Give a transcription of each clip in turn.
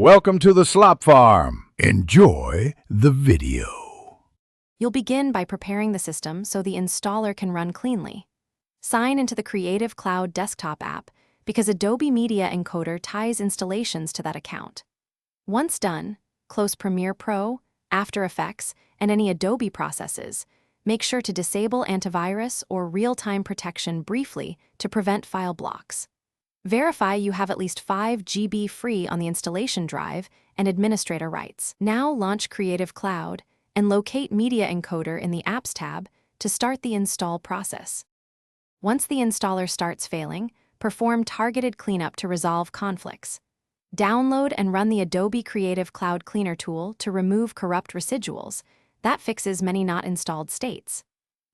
Welcome to the Slop Farm. Enjoy the video. You'll begin by preparing the system so the installer can run cleanly. Sign into the Creative Cloud desktop app because Adobe Media Encoder ties installations to that account. Once done, close Premiere Pro, After Effects, and any Adobe processes. Make sure to disable antivirus or real-time protection briefly to prevent file blocks. Verify you have at least 5 GB free on the installation drive and administrator rights. Now launch Creative Cloud and locate Media Encoder in the Apps tab to start the install process. Once the installer starts failing, perform targeted cleanup to resolve conflicts. Download and run the Adobe Creative Cloud Cleaner tool to remove corrupt residuals. That fixes many not installed states.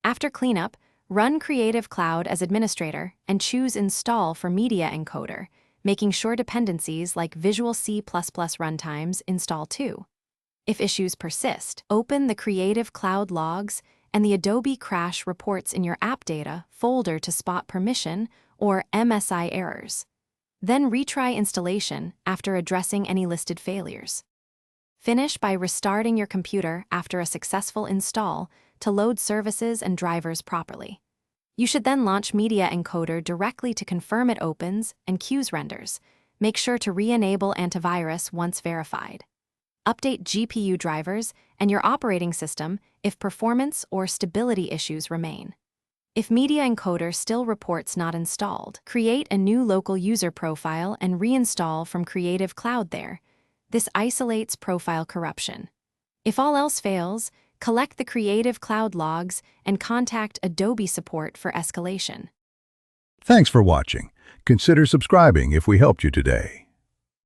After cleanup, run Creative Cloud as administrator and choose Install for Media Encoder, making sure dependencies like Visual C++ runtimes install too. If issues persist, open the Creative Cloud logs and the Adobe Crash reports in your App Data folder to spot permission or MSI errors. Then retry installation after addressing any listed failures. Finish by restarting your computer after a successful install to load services and drivers properly. You should then launch Media Encoder directly to confirm it opens and queues renders. Make sure to re-enable antivirus once verified. Update GPU drivers and your operating system if performance or stability issues remain. If Media Encoder still reports not installed, create a new local user profile and reinstall from Creative Cloud there. This isolates profile corruption. If all else fails, collect the Creative Cloud logs and contact Adobe support for escalation. Thanks for watching. Consider subscribing if we helped you today.